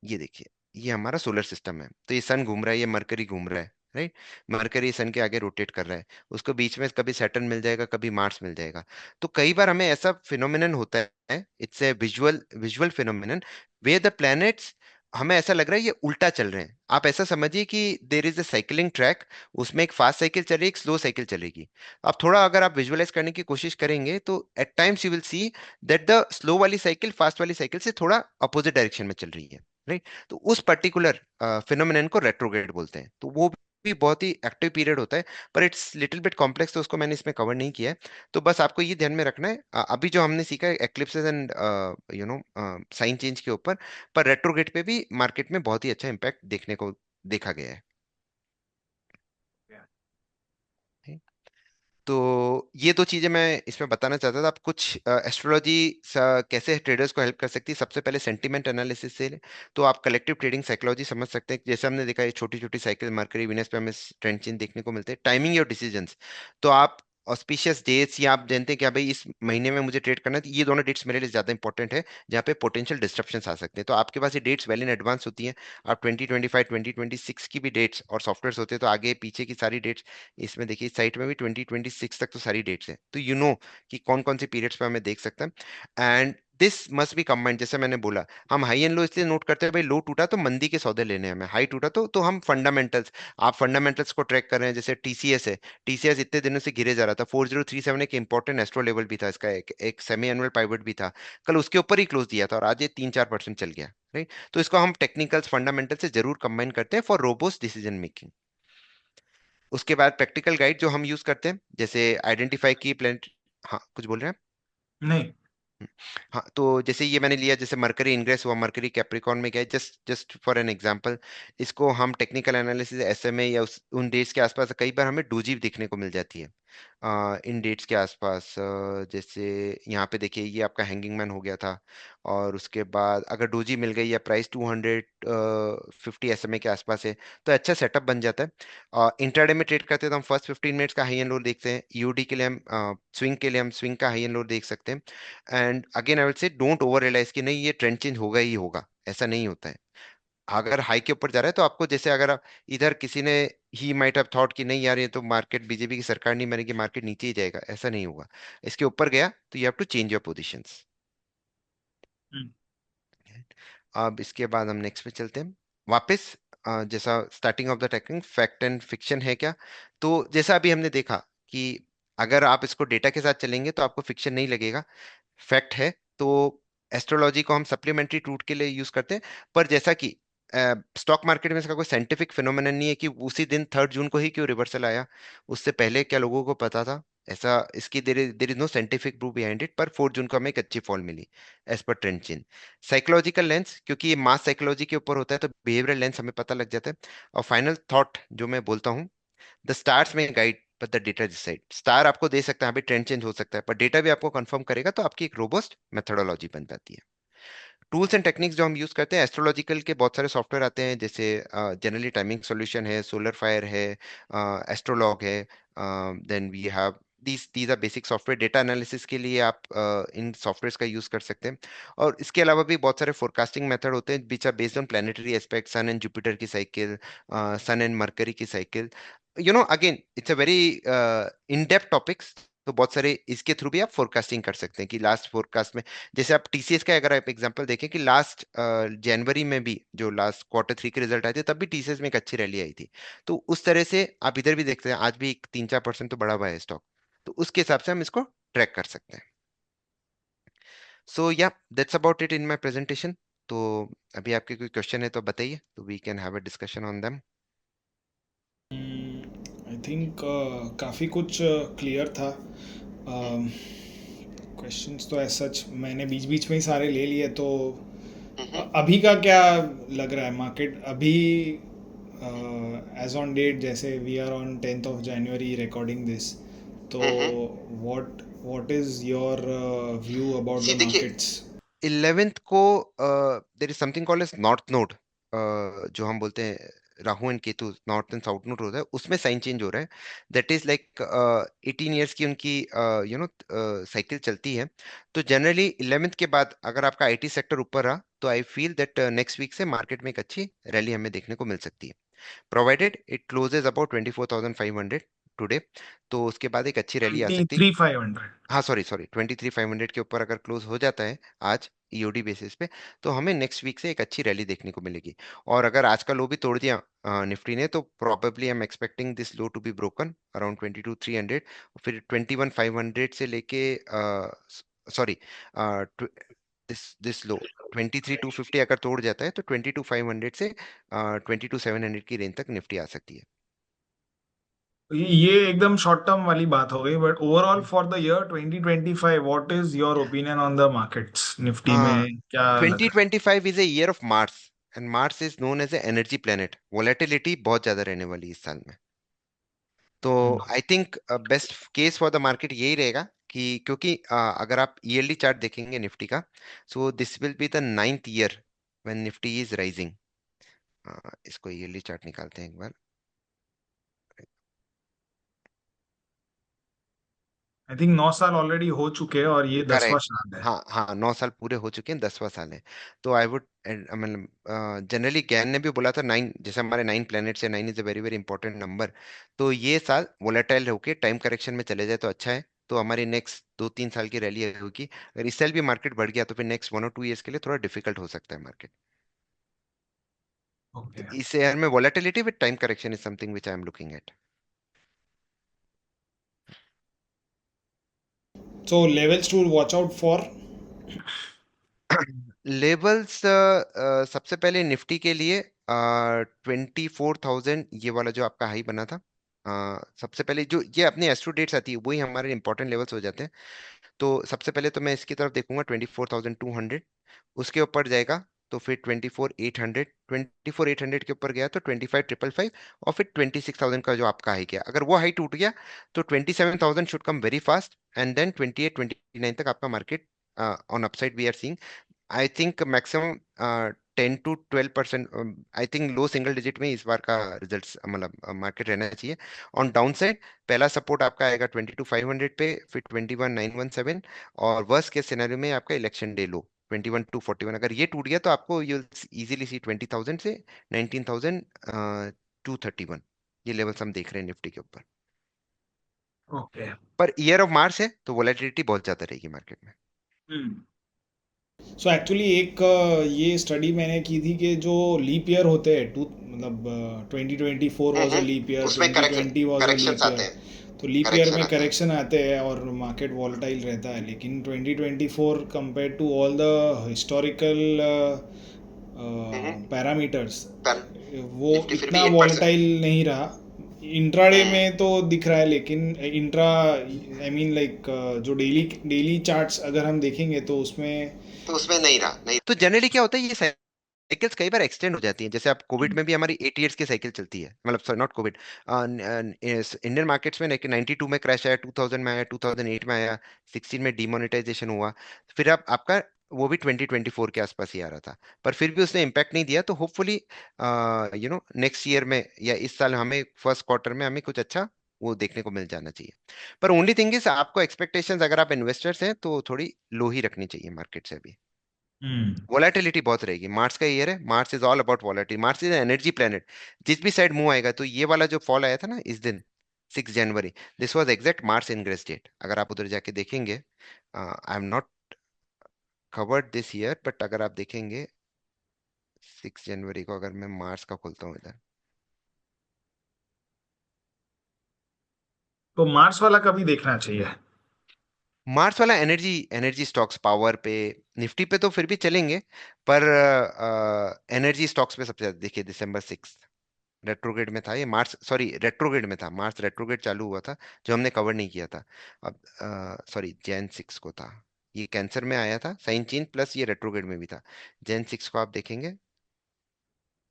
ये देखिए ये हमारा सोलर सिस्टम है, तो ये सन घूम रहा है, ये मरकरी घूम रहा है। राइट, मरकरी सन के आगे रोटेट कर रहा है, उसको बीच में कभी सैटर्न मिल जाएगा, कभी मार्स मिल जाएगा। तो कई बार हमें ऐसा फिनोमिनन होता है, it's a visual visual phenomenon, where the planets, हमें ऐसा लग रहा है ये उल्टा चल रहे हैं। आप ऐसा समझिए कि there is a cycling track, उसमें एक फास्ट साइकिल चलेगी, एक स्लो साइकिल चलेगी। अब थोड़ा अगर आप विजुअलाइज करने की कोशिश करेंगे तो at times you will see that the slow वाली साइकिल फास्ट वाली साइकिल से थोड़ा अपोजिट डायरेक्शन में चल रही है। राइट, तो उस पर्टिकुलर फिनोमिनन को रेट्रोग्रेड बोलते हैं, तो वो भी बहुत ही एक्टिव पीरियड होता है, पर इट्स लिटिल बिट कॉम्प्लेक्स, तो उसको मैंने इसमें कवर नहीं किया है। तो बस आपको ये ध्यान में रखना है, अभी जो हमने सीखा है एक्लिप्सेस एंड साइन चेंज के ऊपर, पर रेट्रोग्रेड पे भी मार्केट में बहुत ही अच्छा इंपैक्ट देखने को देखा गया है। तो ये दो चीजें मैं इसमें बताना चाहता था। आप कुछ एस्ट्रोलॉजी कैसे ट्रेडर्स को हेल्प कर सकती है, सबसे पहले सेंटिमेंट एनालिसिस से। तो आप कलेक्टिव ट्रेडिंग साइकोलॉजी समझ सकते हैं, जैसे हमने देखा है छोटी छोटी साइकिल मरकरी वीनस पे हमें ट्रेंड चेंज देखने को मिलते हैं। टाइमिंग योर डिसीजंस, तो आप ऑस्पिशियस डेट्स, या आप जानते हैं कि हाँ भाई इस महीने में मुझे ट्रेड करना है, तो ये दोनों डेट्स मेरे लिए ज्यादा इंपॉर्टेंट है, जहाँ पे पोटेंशियल डिस्ट्रप्शंस आ सकते हैं। तो आपके पास ये डेट्स वेल इन एडवांस होती हैं। आप 2025 2026 की भी डेट्स और सॉफ्टवेयर होते हैं, तो आगे पीछे की सारी डेट्स इसमें देखिए, इस साइट में भी 2026 तक तो सारी डेट्स हैं, तो कि कौन कौन से पीरियड्स पे हमें देख सकते हैं। And this must be combined, जैसे मैंने बोला, हम हाई एंड लो इसलिए नोट करते हैं भाई, लो टूटा तो मंदी के सौदे लेने हैं हमें, हाई टूटा तो हम फंडामेंटल्स, आप फंडामेंटल्स को ट्रैक कर रहे हैं। जैसे टीसीएस है, टीसीएस इतने दिनों से गिरे जा रहा था, 4037 एक इंपॉर्टेंट एस्ट्रो लेवल भी था इसका, एक सेमी एनुअल पाइवट भी था, कल उसके ऊपर ही क्लोज दिया था और आज ये 3-4% चल गया, राइट। तो इसको हम टेक्निकल्स फंडामेंटल से जरूर कंबाइन करते हैं फॉर रोबोस्ट डिसीजन मेकिंग। उसके बाद प्रैक्टिकल गाइड जो हम यूज करते हैं, जैसे आइडेंटिफाई की प्लेनेट। हाँ, कुछ बोल रहे हैं? नहीं। हाँ, तो जैसे ये मैंने लिया, जैसे मरकरी इंग्रेस हुआ, मरकरी कैप्रिकॉर्न में गया, just just for an example, इसको हम टेक्निकल एनालिसिस एसएमए या उन डेट्स के आसपास कई बार हमें डोजी दिखने को मिल जाती है इन डेट्स के आसपास। जैसे यहाँ पे देखिए, ये आपका हैंगिंग मैन हो गया था, और उसके बाद अगर डोजी मिल गई या प्राइस 250 एसएमए के आसपास है, तो अच्छा सेटअप बन जाता है। इंट्राडे में ट्रेड करते हैं तो हम फर्स्ट 15 मिनट्स का हाई एंड लो देखते हैं। ईओडी के लिए हम स्विंग के लिए हम स्विंग का हाई एंड लो देख सकते हैं। And again I will say, don't over realise कि नहीं ये ट्रेंड चेंज होगा ही होगा, ऐसा नहीं होता है। अगर हाई के ऊपर जा रहा है तो आपको, जैसे अगर इधर किसी ने ही माइट हैव थॉट कि नहीं यार ये तो मार्केट, बीजेपी की सरकार नहीं बनेगी, मार्केट नीचे ही जाएगा, ऐसा नहीं होगा। इसके ऊपर गया तो you have to change your positions. Hmm. अब इसके बाद हम नेक्स्ट पे चलते हैं वापस। जैसा starting of the technique, fact and fiction है क्या, तो जैसा अभी हमने देखा कि अगर आप इसको डेटा के साथ चलेंगे तो आपको फिक्शन नहीं लगेगा, फैक्ट है। तो एस्ट्रोलॉजी को हम सप्लीमेंट्री टूट के लिए यूज करते हैं, पर जैसा कि स्टॉक मार्केट में इसका कोई साइंटिफिक फिनोमेनन नहीं है कि उसी दिन 3 जून को ही क्यों रिवर्सल आया, उससे पहले क्या लोगों को पता था, ऐसा इसकी there is no scientific proof behind it, पर 4 जून को हमें एक अच्छी फॉल मिली एज पर ट्रेंड चेन। साइकोलॉजिकल लेंस, क्योंकि ये मास साइकोलॉजी के ऊपर होता है, तो बिहेवियरल लेंस हमें पता लग जाता है। और फाइनल थॉट जो मैं बोलता हूँ, द स्टार्स में guide but the data decide. Star आपको दे सकता है अभी ट्रेंड चेंज हो सकता है, पर डेटा भी आपको कंफर्म करेगा, तो आपकी एक रोबस्ट मेथोडोलॉजी बन जाती है। टूल्स एंड टेक्निक्स जो हम यूज करते हैं, एस्ट्रोलॉजिकल के बहुत सारे सॉफ्टवेयर आते हैं, जैसे जनरली टाइमिंग सॉल्यूशन है, सोलर फायर है, एस्ट्रोलॉग है, then we have these are basic software. Data analysis के लिए आप इन सॉफ्टवेयर्स का यूज कर सकते हैं। और इसके अलावा भी बहुत सारे फोरकास्टिंग मेथड होते हैं which are based on planetary aspect, sun and Jupiter की साइकिल, सन एंड मरकरी की cycle. Again it's a very in depth topics, तो बहुत सारे इसके थ्रू भी आप फोरकास्टिंग कर सकते हैं कि लास्ट फोरकास्ट में, जैसे आप टीसीएस का अगर आप एग्जांपल देखें कि लास्ट जनवरी में भी जो लास्ट Q3 के रिजल्ट आए थे, तब भी टीसीएस में एक अच्छी रैली आई थी। तो उस तरह से आप इधर भी देखते हैं, आज भी 3-4% तो बढ़ा हुआ है स्टॉक, तो उसके हिसाब से हम इसको ट्रैक कर सकते हैं। सो या that's about it in my presentation. तो अभी आपके कोई क्वेश्चन है तो बताइए, तो we can have a discussion on them. I think काफ़ी कुछ क्लियर था। क्वेश्चंस तो ऐसा सच मैंने बीच बीच में ही सारे ले लिए, तो अभी का क्या लग रहा है मार्केट अभी, एज ऑन डेट, जैसे we are on 10th of January recording this, तो what what is your view about see the देखिए, मार्केट्स? 11th को there is something called as north node, जो हम बोलते हैं Rahu and Ketu, north and south node होता है, उसमें साइन चेंज हो रहा है। दैट इज लाइक 18 ईयर्स की उनकी साइकिल चलती है। तो जनरली 11th के बाद अगर आपका आईटी सेक्टर ऊपर रहा, तो I feel that next week से मार्केट में एक अच्छी रैली हमें देखने को मिल सकती है, provided it closes about 24,500 today. तो उसके बाद एक अच्छी रैली आ सकती है। 23,500। हाँ, सॉरी सॉरी, 23,500 के ऊपर अगर क्लोज हो जाता है आज ईओडी बेसिस पे, तो हमें नेक्स्ट वीक से एक अच्छी रैली देखने को मिलेगी। और अगर आज का लो भी तोड़ दिया निफ्टी ने, तो probably I am expecting this low to be broken around 22,300, फिर 21,500 से लेके, सॉरी, दिस दिस लो 23,250 अगर तोड़ जाता है, तो 22,500 से 22,700 की रेंज तक निफ्टी आ सकती है। ये एकदम शॉर्ट टर्म वाली बात हो गई, but overall for the year 2025 what is your opinion on the markets? Nifty में क्या लग रहा 2025 is a year of Mars, and Mars is known as a energy planet. Volatility बहुत ज्यादा रहने वाली है इस साल में। तो है? I think best case for the market यही रहेगा कि, क्योंकि अगर आप ईयरली चार्ट देखेंगे निफ्टी का, so this will be the 9th year when Nifty is rising. इसको ईयरली चार्ट निकालते हैं एक बार। आई थिंक 9 साल ऑलरेडी हो चुके हैं और ये 10वां करेक्ट। साल है। हाँ हाँ, 9 साल पूरे हो चुके हैं, 10वां साल है। तो आई वुड मतलब जनरली ज्ञान ने भी बोला था 9, जैसे हमारे 9 प्लैनेट्स है, 9 is a very very important number. तो ये साल वोलेटाइल होके टाइम करेक्शन में चले जाए तो अच्छा है। तो हमारी नेक्स्ट 2-3 साल की रैली होगी। अगर इस साल भी मार्केट बढ़ गया तो फिर नेक्स्ट 1 और 2 ईयर्स के लिए थोड़ा डिफिकल्ट हो सकता है मार्केट। तो ओके। इस ईयर में volatility with time correction is something which I am looking at. So levels to watch out for. Levels सबसे पहले निफ्टी के लिए 24,000, ये वाला जो आपका हाई बना था। सबसे पहले जो ये अपनी एस्ट्रो डेट्स आती है वही हमारे इंपॉर्टेंट लेवल्स हो जाते हैं। तो सबसे पहले तो मैं इसकी तरफ देखूंगा 24,200। उसके ऊपर जाएगा तो फिर 24,800। 24,800 के ऊपर गया तो 25,555। और फिर 26,000 का जो आपका हाई गया, अगर वो हाई टूट गया तो 27,000 should come very fast, and then 28-29 तक आपका market on upside we are seeing. I think maximum 10 to 12%, I think low single digit में इस बार का रिजल्ट मतलब मार्केट रहना चाहिए। ऑन डाउन साइड पहला सपोर्ट आपका आएगा 22,500 पे, फिर 21,917। और वर्स्ट केस सिनेरियो में आपका इलेक्शन डे लो 21,241। अगर ये टूट गया तो आपको यू इजीली सी 20,000 से 19,231। ये लेवल्स हम देख रहे हैं निफ्टी के ऊपर। Okay. Per year of March है तो वोलेटिलिटी बहुत ज्यादा रहेगी मार्केट में। हम्म। सो एक्चुअली एक ये स्टडी मैंने की थी कि जो लीप ईयर होते हैं, टू मतलब 2024 वॉज अ लीप ईयर, उसमें correct 2020 was a corrections leap आते ईयर। हैं। तो लीप ईयर करेक्शन में आता है। करेक्शन आते हैं और मार्केट वॉलेटाइल रहता है, लेकिन 2024 compare to all the historical hmm. Parameters पर वो निफ्टी फिर भी इतना 8%। वॉलेटाइल नहीं रहा। इंट्राडे हम्म। में तो दिख रहा है, लेकिन इंट्रा आई मीन लाइक जो डेली डेली चार्ट्स अगर हम देखेंगे तो उसमें तो उसमें नहीं रहा, नहीं तो जनरली क्या होता है, ये साइकिल्स कई बार एक्सटेंड हो जाती हैं। जैसे आप कोविड में भी हमारी 8 ईयर्स की साइकिल चलती है, मतलब sorry not Covid, Indian markets में 92 में क्रैश आया, 2000 में आया, 2008 में आया, 16 में डिमोनेटाइजेशन हुआ। फिर आप आपका वो भी 2024 के आसपास ही आ रहा था, पर फिर भी उसने इम्पैक्ट नहीं दिया। तो होपफुली नेक्स्ट ईयर में या इस साल हमें फर्स्ट क्वार्टर में हमें कुछ अच्छा वो देखने को मिल जाना चाहिए। पर ओनली थिंग इज आपको एक्सपेक्टेशंस, अगर आप इन्वेस्टर्स हैं तो थोड़ी लो ही रखनी चाहिए मार्केट से अभी। हम्म। वोलेटिलिटी बहुत रहेगी, मार्च का ईयर है, March is all about volatility, March is energy planet. जिस भी साइड मूव आएगा, तो ये वाला जो फॉल आया था ना इस दिन 6 जनवरी, this was exact March ingress date. अगर आप उधर जाके देखेंगे, I am not covered this year, but अगर आप देखेंगे 6 जनवरी को, अगर मैं मार्च का खोलता हूँ इधर, तो मार्च वाला कभी देखना चाहिए? मार्च वाला एनर्जी एनर्जी स्टॉक्स, पावर पे, निफ्टी पे तो फिर भी चलेंगे, पर एनर्जी स्टॉक्स पे सबसे ज्यादा देखिए। December 6 रेट्रोग्रेड में था ये, मार्च सॉरी रेट्रोग्रेड में था, मार्च रेट्रोग्रेड चालू हुआ था जो हमने कवर नहीं किया था। अब सॉरी Jan 6 को था, ये कैंसर में आया था साइन चेंज, प्लस ये रेट्रोग्रेड में भी था। Jan 6 को आप देखेंगे,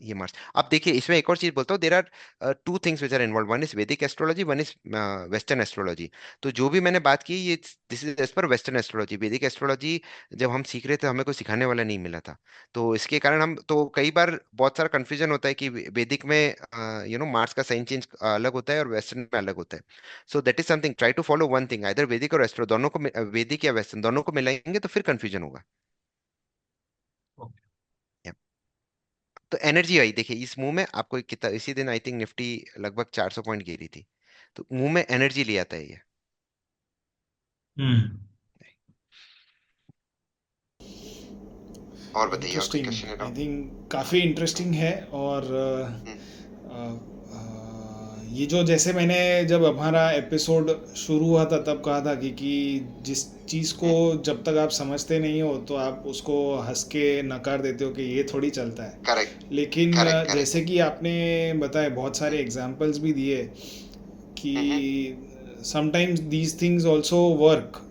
ये मार्च। अब देखिए इसमें एक और चीज बोलता हूँ, there are two things which are involved, one is Vedic astrology, one is western astrology. तो जो भी मैंने बात की ये दिस इज एज पर वेस्टर्न एस्ट्रोलॉजी। वैदिक एस्ट्रोलॉजी जब हम सीख रहे थे हमें कोई सिखाने वाला नहीं मिला था, तो इसके कारण हम तो कई बार बहुत सारा कंफ्यूजन होता है कि वैदिक में मार्स का साइन चेंज अलग होता है और वेस्टर्न में अलग होता है। So that is something, try to follow one thing, either Vedic और एस्ट्रो दोनों को वैदिक या वेस्टर्न दोनों को मिलाएंगे तो फिर कंफ्यूजन होगा। तो एनर्जी आई देखिए, इस मूव में आपको कितना, इसी दिन आई थिंक निफ्टी लगभग 400 पॉइंट गिरी थी। तो मुंह में एनर्जी ले आता है ये। हम्म। और बताइए, और कोई इंटरेस्टिंग, क्वेश्चन है आई तो। थिंक काफ़ी इंटरेस्टिंग है। और हम्म। ये जो जैसे मैंने जब हमारा एपिसोड शुरू हुआ था तब कहा था कि जिस चीज़ को हम्म। जब तक आप समझते नहीं हो तो आप उसको हंस के नकार देते हो कि ये थोड़ी चलता है। करेक्ट लेकिन करेक्ट करेक्ट। जैसे कि आपने बताया, बहुत सारे एग्जाम्पल्स भी दिए कि hmm. Sometimes these things also work.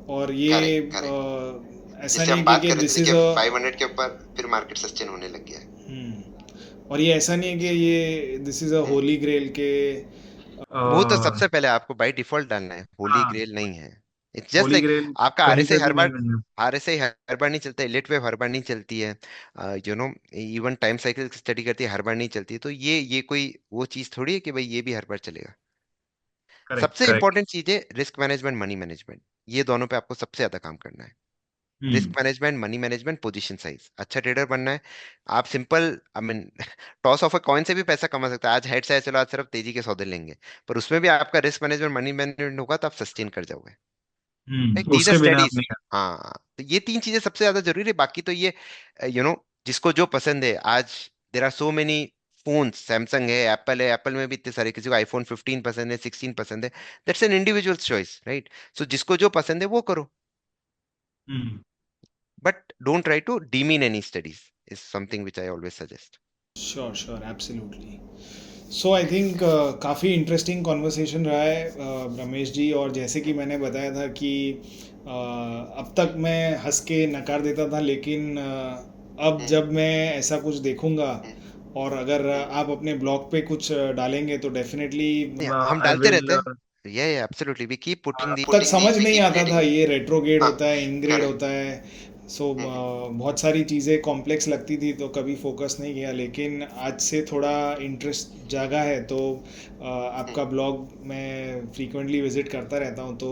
और ये करेक्ट करेक्ट। ऐसा जैसे नहीं हम है बात कि कर रहे थे, दिस इज देखिए अ 500 के ऊपर फिर मार्केट सस्टेन होने लग गया है। और ये ऐसा नहीं है कि ये this is a hmm. Holy grail के वो तो सबसे पहले आपको बाय डिफॉल्ट डालना है, होली हाँ, ग्रेल नहीं है। It's just holy like grail आपका कहीं आरएसआई पे हर भी नहीं बार, मिलने। आरएसआई हर बार नहीं चलता है, इलिट वेव हर बार नहीं चलती है, इवन टाइम साइकिल स्टडी करती है हर बार नहीं चलती है। तो ये कोई वो चीज थोड़ी है कि भाई ये भी हर बार चलेगा। करेक्ट सबसे करेक्ट इंपॉर्टेंट चीज है रिस्क मैनेजमेंट, मनी मैनेजमेंट। ये दोनों पे आपको सबसे ज्यादा काम करना है। Risk management, money management, position size. अच्छा ट्रेडर बनना है, आप simple I mean toss of a coin से भी पैसा कमा सकते हैं। आज हेड से है, चलो आज सिर्फ तेजी के सौदे लेंगे, पर उसमें भी आपका रिस्क मैनेजमेंट, मनी मैनेजमेंट होगा तो आप सस्टेन कर जाओगे। दीज आर उसके बिना आप स्टडीज। नहीं कर। हाँ, तो ये तीन चीजें सबसे ज्यादा जरूरी है। बाकी तो ये जिसको जो पसंद है। आज there are so many phone, Samsung है, एप्पल में भी इतने सारे, किसी को आईफोन 15 पसंद है, 16 पसंद है। That's an individual choice, right? So जिसको जो पसंद है वो करो, hmm but don't try to demean any studies is something which I always suggest. Sure absolutely. So I think काफ़ी इंटरेस्टिंग कॉन्वर्सेशन रहा है रमेश जी। और जैसे कि मैंने बताया था कि अब तक मैं हंस के नकार देता था, लेकिन अब जब मैं ऐसा कुछ देखूंगा और अगर आप अपने ब्लॉग पे कुछ डालेंगे तो डेफिनेटली Yeah, हम आई डालते रहते विल हैं। Yeah, absolutely, we keep putting the तक समझ we नहीं keep आता reading. था ये रेट्रोग्रेड हाँ, होता है, इनग्रेड correct. होता है। सो बहुत सारी चीज़ें कॉम्प्लेक्स लगती थी तो कभी फोकस नहीं किया, लेकिन आज से थोड़ा इंटरेस्ट जागा है तो आपका ब्लॉग मैं फ्रीक्वेंटली विजिट करता रहता हूँ। तो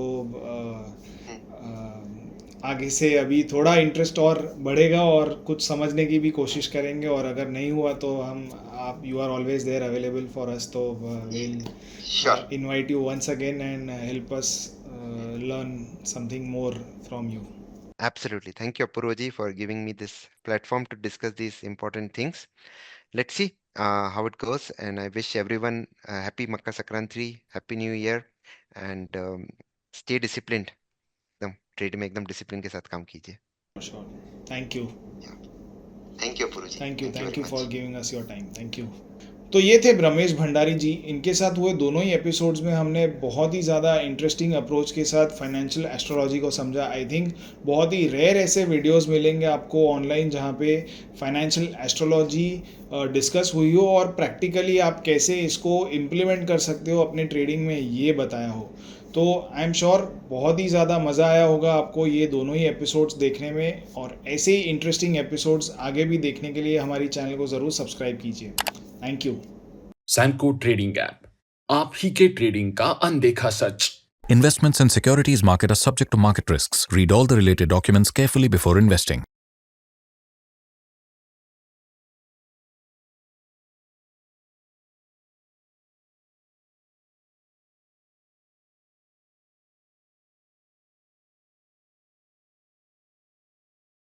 आगे से अभी थोड़ा इंटरेस्ट और बढ़ेगा और कुछ समझने की भी कोशिश करेंगे। और अगर नहीं हुआ तो आप you are always there available for us, तो will Sure. invite you once again and help us learn something more from you. Absolutely. Thank you, Apurvaji, for giving me this platform to discuss these important things. Let's see how it goes, and I wish everyone a happy Makka Sankranti, happy New Year, and stay disciplined. एकदम trade में एकदम discipline के साथ काम कीजिए। Sure. Thank you. Thank you Apoorv ji, Thank you. Thank you Thank very you for much. giving us your time. Thank you. तो ये थे ब्रह्मेश भंडारी जी। इनके साथ हुए दोनों ही एपिसोड्स में हमने बहुत ही ज़्यादा इंटरेस्टिंग अप्रोच के साथ फाइनेंशियल एस्ट्रोलॉजी को समझा। आई थिंक बहुत ही रेयर ऐसे वीडियोस मिलेंगे आपको ऑनलाइन जहाँ पे फाइनेंशियल एस्ट्रोलॉजी डिस्कस हुई हो और प्रैक्टिकली आप कैसे इसको इम्प्लीमेंट कर सकते हो अपने ट्रेडिंग में, ये बताया हो। तो आई एम श्योर बहुत ही ज़्यादा मज़ा आया होगा आपको ये दोनों ही एपिसोड्स देखने में। और ऐसे ही इंटरेस्टिंग एपिसोड्स आगे भी देखने के लिए हमारी चैनल को ज़रूर सब्सक्राइब कीजिए। Thank you. Samco trading app, आप ही के ट्रेडिंग का अनदेखा सच। Investments and securities market are subject to market risks. Read all the related documents carefully before investing.